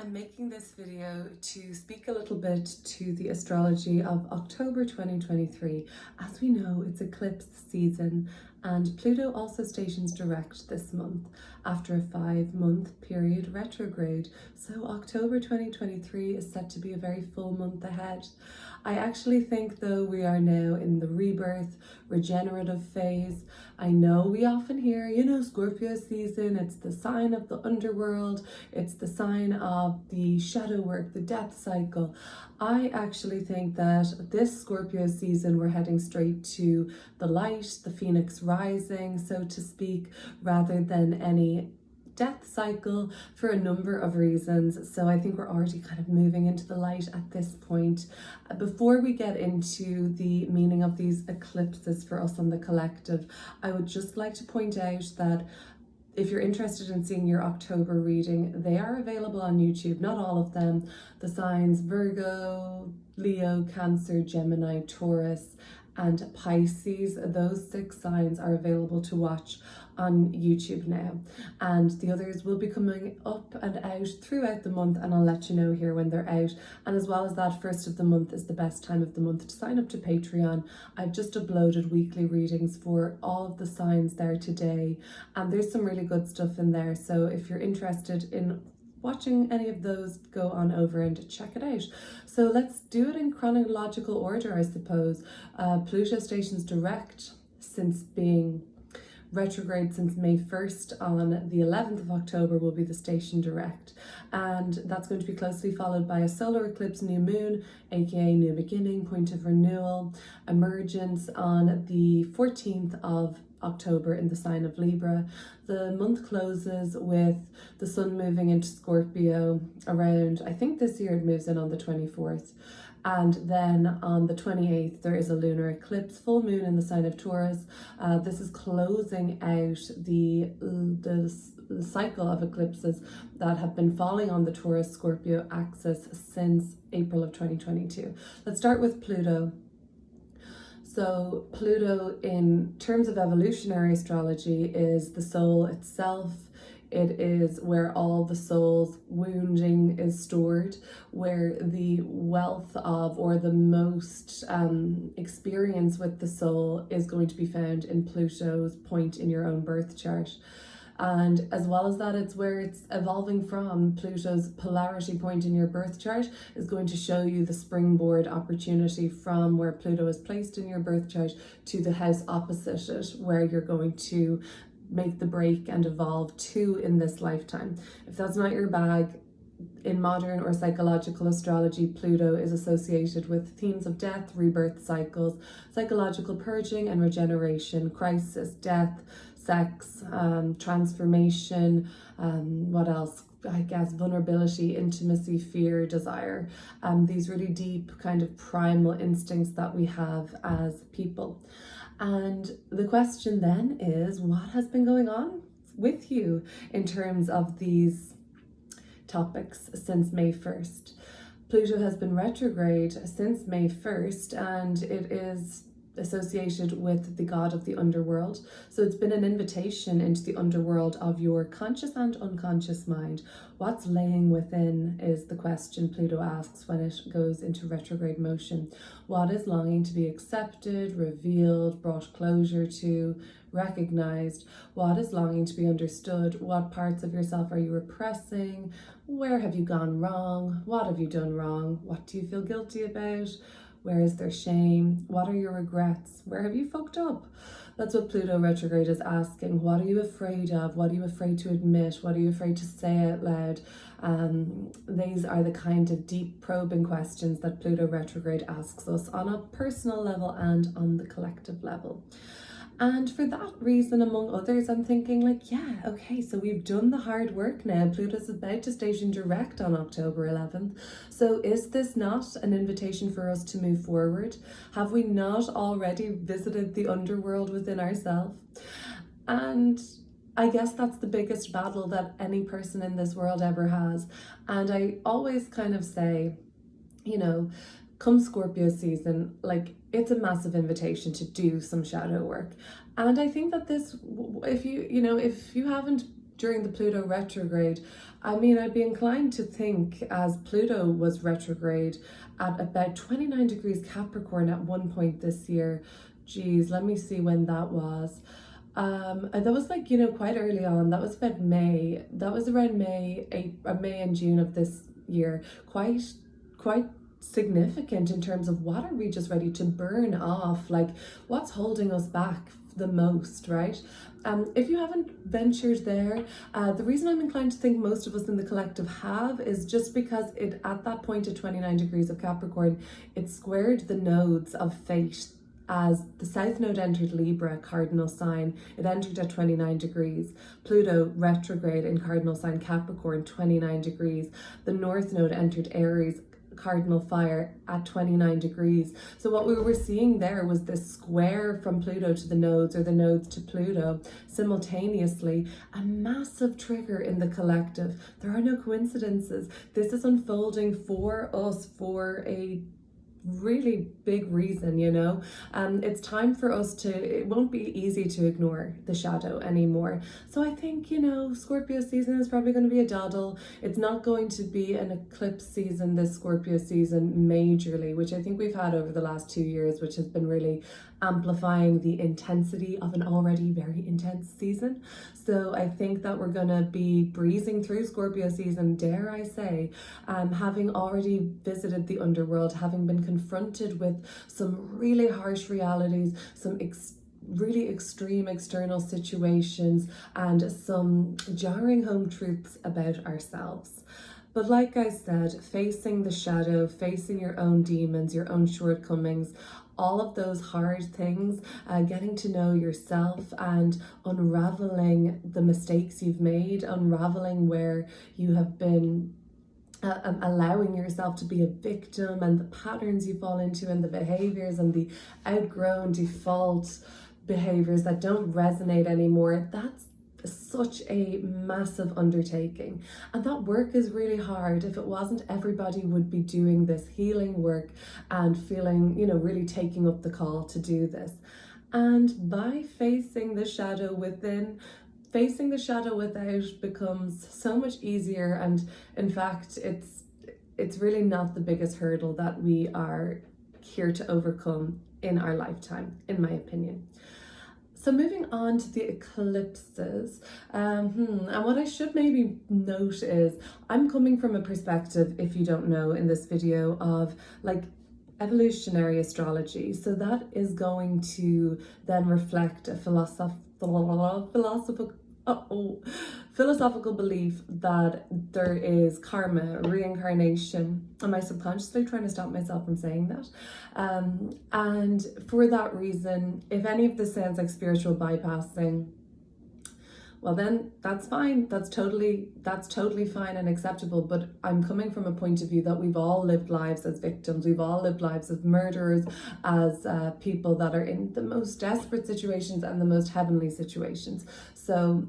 I'm making this video to speak a little bit to the astrology of October 2023. As we know, it's eclipse season and Pluto also stations direct this month after a 5-month period retrograde. So October 2023 is set to be a very full month ahead. I actually think though we are now in the rebirth, regenerative phase. I know we often hear, Scorpio season, it's the sign of the underworld, it's the sign of the shadow work, the death cycle. I actually think that this Scorpio season, we're heading straight to the light, the phoenix rising, so to speak, rather than any death cycle for a number of reasons. So I think we're already kind of moving into the light at this point. Before we get into the meaning of these eclipses for us on the collective, I would just like to point out that if you're interested in seeing your October reading, they are available on YouTube, not all of them. The signs Virgo, Leo, Cancer, Gemini, Taurus, and Pisces, those 6 signs are available to watch on YouTube now, and the others will be coming up and out throughout the month, and I'll let you know here when they're out. And as well as that, first of the month is the best time of the month to sign up to Patreon. I've just uploaded weekly readings for all of the signs there today, and there's some really good stuff in there, so if you're interested in watching any of those, go on over and check it out. So let's do it in chronological order, I suppose. Pluto stations direct since being retrograde since May 1st. On the 11th of October will be the station direct, and that's going to be closely followed by a solar eclipse, new moon, aka new beginning, point of renewal, emergence on the 14th of October in the sign of Libra. The month closes with the sun moving into Scorpio around, I think this year it moves in on the 24th. And then on the 28th, there is a lunar eclipse, full moon in the sign of Taurus. This is closing out the cycle of eclipses that have been falling on the Taurus-Scorpio axis since April of 2022. Let's start with Pluto. So Pluto, in terms of evolutionary astrology, is the soul itself. It is where all the soul's wounding is stored, where the wealth of, or the most experience with the soul is going to be found in Pluto's point in your own birth chart. And as well as that, it's where it's evolving from. Pluto's polarity point in your birth chart is going to show you the springboard opportunity from where Pluto is placed in your birth chart to the house opposite it, where you're going to make the break and evolve to in this lifetime. If that's not your bag, in modern or psychological astrology, Pluto is associated with themes of death, rebirth cycles, psychological purging and regeneration, crisis, death, sex, transformation, what else? I guess vulnerability, intimacy, fear, desire, these really deep kind of primal instincts that we have as people. And the question then is, what has been going on with you in terms of these topics since May 1st? Pluto has been retrograde since May 1st, and it is associated with the god of the underworld. So it's been an invitation into the underworld of your conscious and unconscious mind. What's laying within is the question Pluto asks when it goes into retrograde motion. What is longing to be accepted, revealed, brought closure to, recognized? What is longing to be understood? What parts of yourself are you repressing? Where have you gone wrong? What have you done wrong? What do you feel guilty about? Where is there shame? What are your regrets? Where have you fucked up? That's what Pluto retrograde is asking. What are you afraid of? What are you afraid to admit? What are you afraid to say out loud? These are the kind of deep probing questions that Pluto retrograde asks us on a personal level and on the collective level. And for that reason, among others, I'm thinking like, yeah, okay, so we've done the hard work now. Pluto's about to station direct on October 11th. So is this not an invitation for us to move forward? Have we not already visited the underworld within ourselves? And I guess that's the biggest battle that any person in this world ever has. And I always kind of say, come Scorpio season, like it's a massive invitation to do some shadow work. And I think that this, if you haven't during the Pluto retrograde, I mean, I'd be inclined to think, as Pluto was retrograde at about 29 degrees Capricorn at one point this year. Geez, let me see when that was. And that was like, you know, quite early on. That was about May. That was around May and June of this year. Quite significant in terms of what are we just ready to burn off? Like, what's holding us back the most, right? If you haven't ventured there, the reason I'm inclined to think most of us in the collective have is just because it, at that point at 29 degrees of Capricorn, it squared the nodes of fate. As the South Node entered Libra, cardinal sign, it entered at 29 degrees. Pluto retrograde in cardinal sign Capricorn, 29 degrees. The North Node entered Aries, cardinal fire, at 29 degrees. So what we were seeing there was this square from Pluto to the nodes, or the nodes to Pluto, simultaneously, a massive trigger in the collective. There are no coincidences. This is unfolding for us for a really big reason, you know. It's time for us to, it won't be easy to ignore the shadow anymore. So I think, you know, Scorpio season is probably going to be a doddle. It's not going to be an eclipse season, this Scorpio season, majorly, which I think we've had over the last 2 years, which has been really amplifying the intensity of an already very intense season. So I think that we're gonna be breezing through Scorpio season, dare I say, having already visited the underworld, having been confronted with some really harsh realities, some really extreme external situations, and some jarring home truths about ourselves. But like I said, facing the shadow, facing your own demons, your own shortcomings, all of those hard things, getting to know yourself and unraveling the mistakes you've made, unraveling where you have been allowing yourself to be a victim, and the patterns you fall into, and the behaviors and the outgrown default behaviors that don't resonate anymore. That's such a massive undertaking, and that work is really hard. If it wasn't, everybody would be doing this healing work and feeling, you know, really taking up the call to do this. And by facing the shadow within, facing the shadow without becomes so much easier, and in fact it's really not the biggest hurdle that we are here to overcome in our lifetime, in my opinion. So moving on to the eclipses, and what I should maybe note is I'm coming from a perspective, if you don't know, in this video, of like evolutionary astrology. So that is going to then reflect a philosophical belief that there is karma, reincarnation. Am I subconsciously trying to stop myself from saying that? And for that reason, if any of this sounds like spiritual bypassing, well then that's fine. That's totally fine and acceptable. But I'm coming from a point of view that we've all lived lives as victims. We've all lived lives as murderers, as people that are in the most desperate situations and the most heavenly situations. So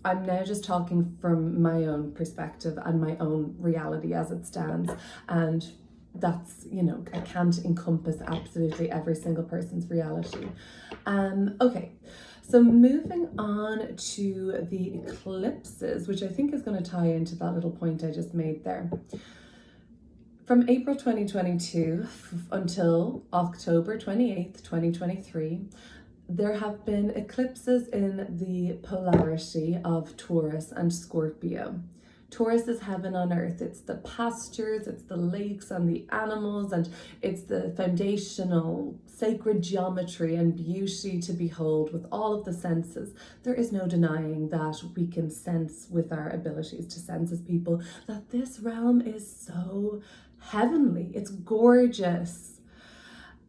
I'm now just talking from my own perspective and my own reality as it stands. And that's, you know, I can't encompass absolutely every single person's reality. Okay. So moving on to the eclipses, which I think is going to tie into that little point I just made there. From April 2022 until October 28th, 2023, there have been eclipses in the polarity of Taurus and Scorpio. Taurus is heaven on earth. It's the pastures, it's the lakes and the animals, and it's the foundational sacred geometry and beauty to behold with all of the senses. There is no denying that we can sense with our abilities to sense as people that this realm is so heavenly. It's gorgeous.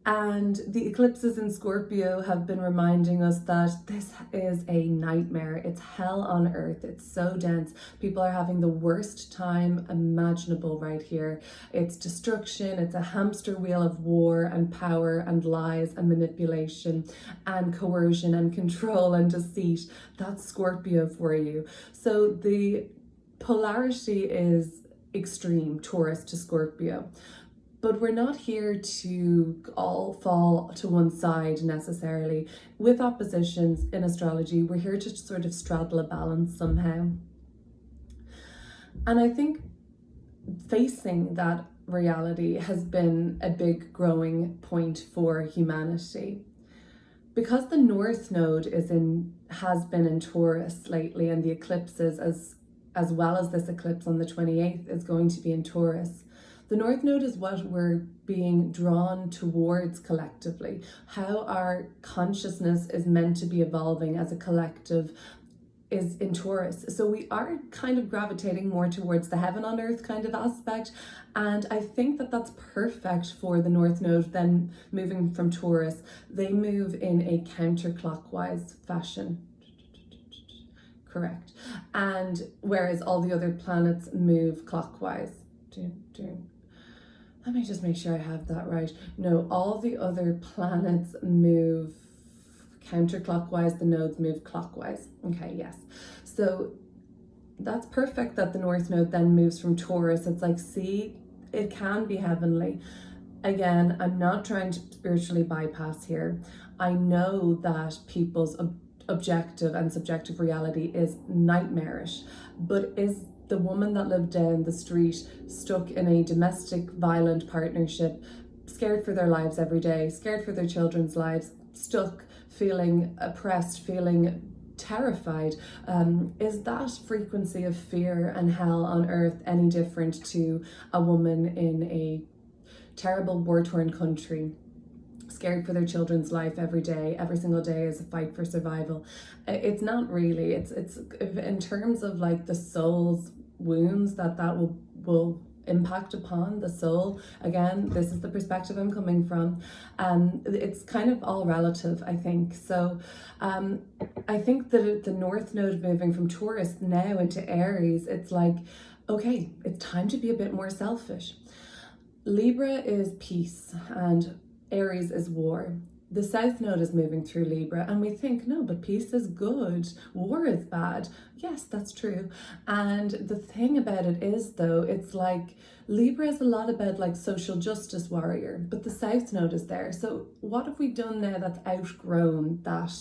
And the eclipses in Scorpio have been reminding us that this is a nightmare. It's hell on earth. It's so dense. People are having the worst time imaginable right here. It's destruction. It's a hamster wheel of war and power and lies and manipulation and coercion and control and deceit. That's Scorpio for you. So the polarity is extreme, Taurus to Scorpio. But we're not here to all fall to one side necessarily. With oppositions in astrology, we're here to sort of straddle a balance somehow. And I think facing that reality has been a big growing point for humanity. Because the North Node has been in Taurus lately, and the eclipses as well as this eclipse on the 28th is going to be in Taurus. The North Node is what we're being drawn towards collectively, how our consciousness is meant to be evolving as a collective is in Taurus. So we are kind of gravitating more towards the heaven on earth kind of aspect. And I think that that's perfect for the North Node then moving from Taurus. They move in a counterclockwise fashion. Correct. And whereas all the other planets move clockwise. Let me just make sure I have that right. No, all the other planets move counterclockwise, the nodes move clockwise. Okay, yes. So that's perfect that the North Node then moves from Taurus. It's like, see, it can be heavenly. Again, I'm not trying to spiritually bypass here. I know that people's objective and subjective reality is nightmarish, but is the woman that lived down the street stuck in a domestic violent partnership, scared for their lives every day, scared for their children's lives, stuck, feeling oppressed, feeling terrified, is that frequency of fear and hell on earth any different to a woman in a terrible war-torn country, scared for their children's life every day, every single day is a fight for survival? It's not really. It's in terms of like the soul's wounds that will impact upon the soul. Again, this is the perspective I'm coming from. It's kind of all relative, I think. So I think that the North Node moving from Taurus now into Aries, it's like, okay, it's time to be a bit more selfish. Libra is peace and Aries is war. The South Node is moving through Libra, and we think, no, but peace is good, war is bad. Yes, that's true. And the thing about it is, though, it's like Libra is a lot about like social justice warrior, but the South Node is there. So what have we done now that's outgrown that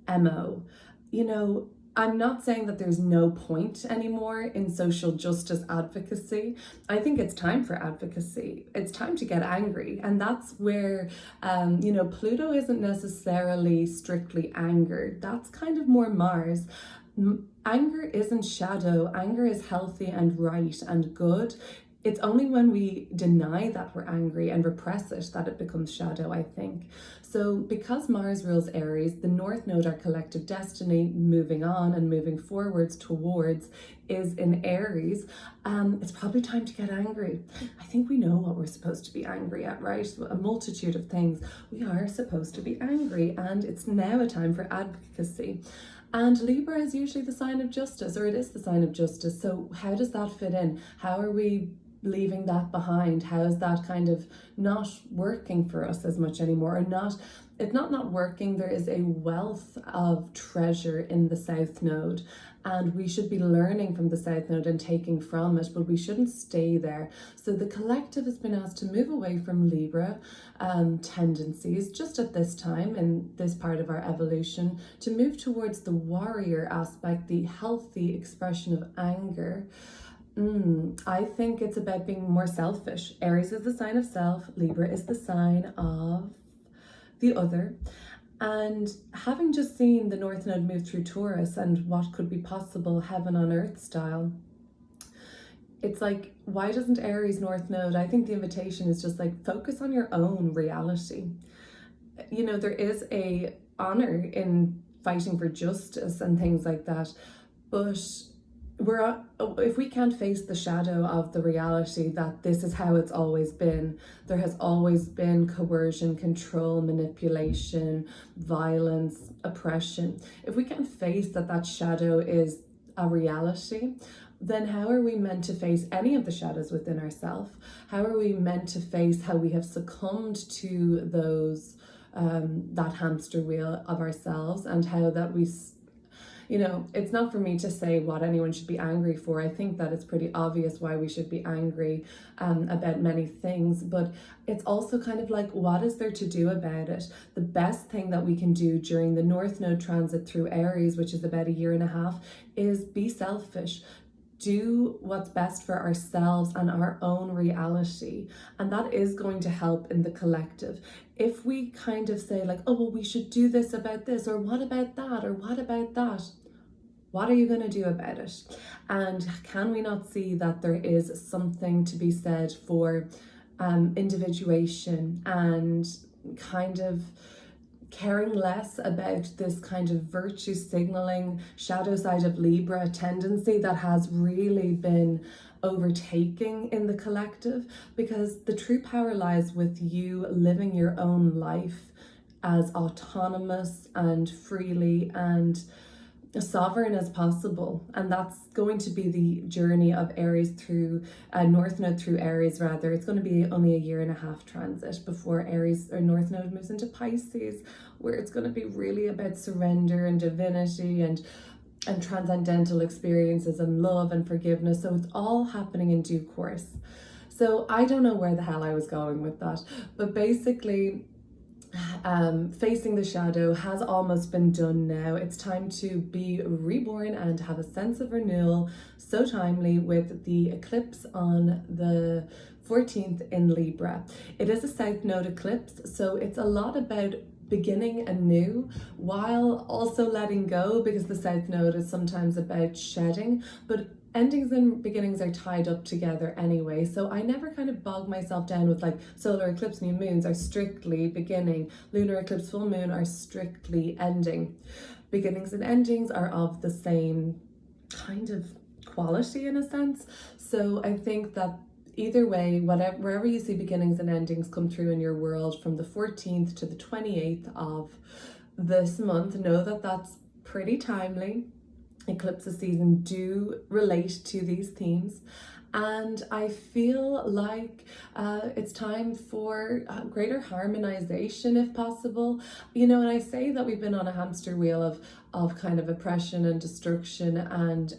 MO? You know, I'm not saying that there's no point anymore in social justice advocacy. I think it's time for advocacy. It's time to get angry. And that's where, Pluto isn't necessarily strictly anger. That's kind of more Mars. Anger isn't shadow. Anger is healthy and right and good. It's only when we deny that we're angry and repress it that it becomes shadow, I think. So because Mars rules Aries, the North Node, our collective destiny, moving on and moving forwards towards, is in Aries. It's probably time to get angry. I think we know what we're supposed to be angry at, right? A multitude of things. We are supposed to be angry, and it's now a time for advocacy. And Libra is usually the sign of justice, or it is the sign of justice. So how does that fit in? How are we leaving that behind? How is that kind of not working for us as much anymore? Or it's not working. There is a wealth of treasure in the South Node, and we should be learning from the South Node and taking from it, but we shouldn't stay there. So the collective has been asked to move away from Libra tendencies just at this time in this part of our evolution, to move towards the warrior aspect, the healthy expression of anger. I think it's about being more selfish. Aries is the sign of self, Libra is the sign of the other. And having just seen the North Node move through Taurus and what could be possible heaven on earth style, it's like, why doesn't Aries North Node? I think the invitation is just like, focus on your own reality. You know, there is a honor in fighting for justice and things like that, but if we can't face the shadow of the reality that this is how it's always been, there has always been coercion, control, manipulation, violence, oppression. If we can't face that shadow is a reality, then how are we meant to face any of the shadows within ourselves? How are we meant to face how we have succumbed to those that hamster wheel of ourselves, and how that we it's not for me to say what anyone should be angry for. I think that it's pretty obvious why we should be angry about many things, but it's also kind of like, what is there to do about it? The best thing that we can do during the North Node transit through Aries, which is about a year and a half, is be selfish. Do what's best for ourselves and our own reality. And that is going to help in the collective. If we kind of say like, oh, well, we should do this about this, or what about that, or what about that? What are you going to do about it? And can we not see that there is something to be said for individuation and kind of caring less about this kind of virtue signaling shadow side of Libra tendency that has really been overtaking in the collective, because the true power lies with you living your own life as autonomous and freely and sovereign as possible. And that's going to be the journey of Aries through North Node through Aries. Rather, it's going to be only a year and a half transit before Aries or North Node moves into Pisces, where it's going to be really about surrender and divinity and transcendental experiences and love and forgiveness. So it's all happening in due course. So I don't know where the hell I was going with that, but basically facing the shadow has almost been done now. It's time to be reborn and have a sense of renewal, so timely with the eclipse on the 14th in Libra. It is a South Node eclipse, so it's a lot about beginning anew while also letting go, because the South Node is sometimes about shedding, but endings and beginnings are tied up together anyway. So I never kind of bog myself down with like solar eclipse, new moons are strictly beginning, lunar eclipse, full moon are strictly ending. Beginnings and endings are of the same kind of quality in a sense. So I think that either way, wherever you see beginnings and endings come through in your world from the 14th to the 28th of this month, know that that's pretty timely. Eclipses season do relate to these themes, and I feel like it's time for greater harmonization if possible. And I say that we've been on a hamster wheel of kind of oppression and destruction and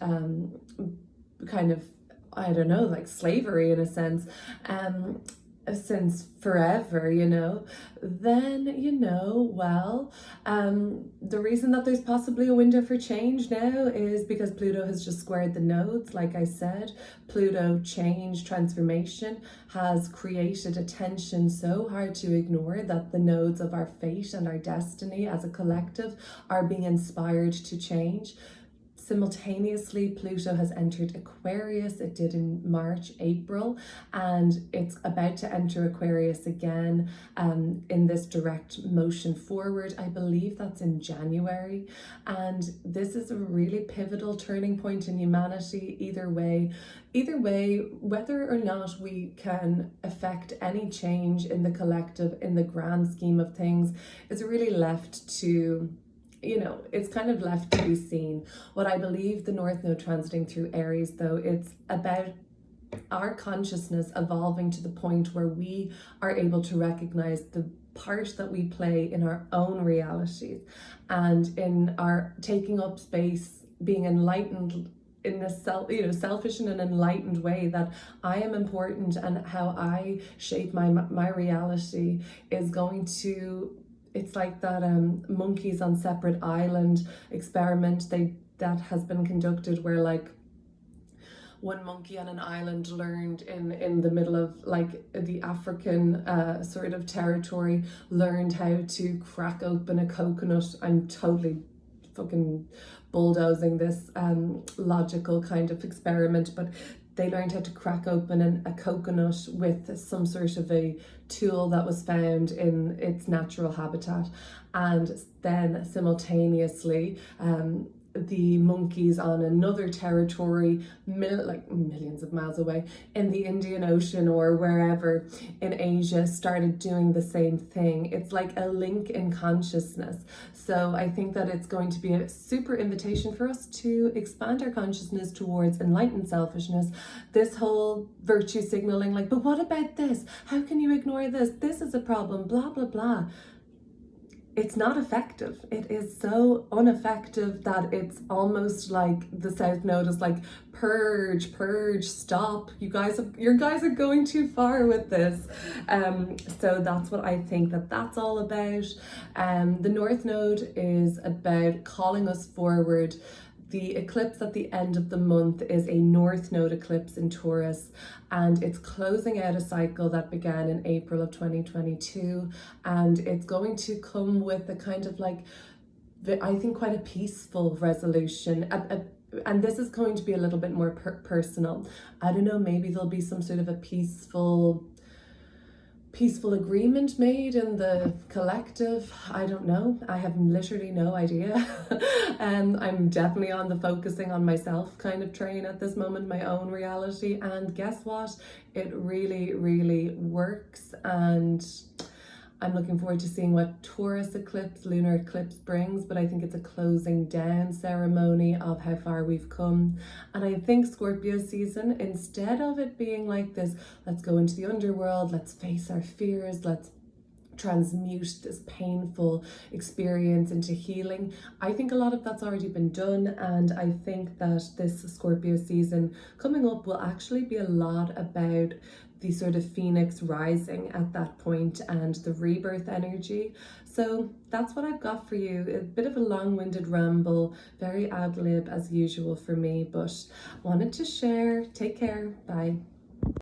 kind of, I don't know, like slavery in a sense, since forever, then, the reason that there's possibly a window for change now is because Pluto has just squared the nodes. Like I said, Pluto change, transformation has created a tension so hard to ignore that the nodes of our fate and our destiny as a collective are being inspired to change. Simultaneously, Pluto has entered Aquarius. It did in March, April, and it's about to enter Aquarius again in this direct motion forward. I believe that's in January. And this is a really pivotal turning point in humanity. Either way, whether or not we can affect any change in the collective, in the grand scheme of things, is really left to it's kind of left to be seen. What I believe the North Node transiting through Aries, though, it's about our consciousness evolving to the point where we are able to recognize the part that we play in our own realities and in our taking up space, being enlightened in a selfish and an enlightened way, that I am important and how I shape my reality is going to. It's like that monkeys on separate island experiment that has been conducted, where like one monkey on an island learned in the middle of like the African sort of territory, learned how to crack open a coconut. I'm totally fucking bulldozing this logical kind of experiment, but they learned how to crack open a coconut with some sort of a tool that was found in its natural habitat. And then simultaneously, the monkeys on another territory, like millions of miles away in the Indian Ocean or wherever in Asia, started doing the same thing. It's like a link in consciousness. So I think that it's going to be a super invitation for us to expand our consciousness towards enlightened selfishness. This whole virtue signaling, like, but what about this? How can you ignore this? This is a problem, blah, blah, blah. it's not effective. It is so ineffective that it's almost like the South Node is like, purge, purge, stop. Your guys are going too far with this. So that's what I think that's all about. The North Node is about calling us forward. The eclipse at the end of the month is a North Node eclipse in Taurus, and it's closing out a cycle that began in April of 2022, and it's going to come with a kind of like, I think, quite a peaceful resolution. And this is going to be a little bit more personal. I don't know, maybe there'll be some sort of a peaceful agreement made in the collective. I don't know. I have literally no idea. And I'm definitely on the focusing on myself kind of train at this moment, my own reality. And guess what? It really, really works. And I'm looking forward to seeing what Taurus eclipse, lunar eclipse brings, but I think it's a closing down ceremony of how far we've come. And I think Scorpio season, instead of it being like this, let's go into the underworld, let's face our fears, let's transmute this painful experience into healing, I think a lot of that's already been done. And I think that this Scorpio season coming up will actually be a lot about the sort of phoenix rising at that point and the rebirth energy. So that's what I've got for you. A bit of a long-winded ramble, very ad lib as usual for me, but wanted to share. Take care. Bye.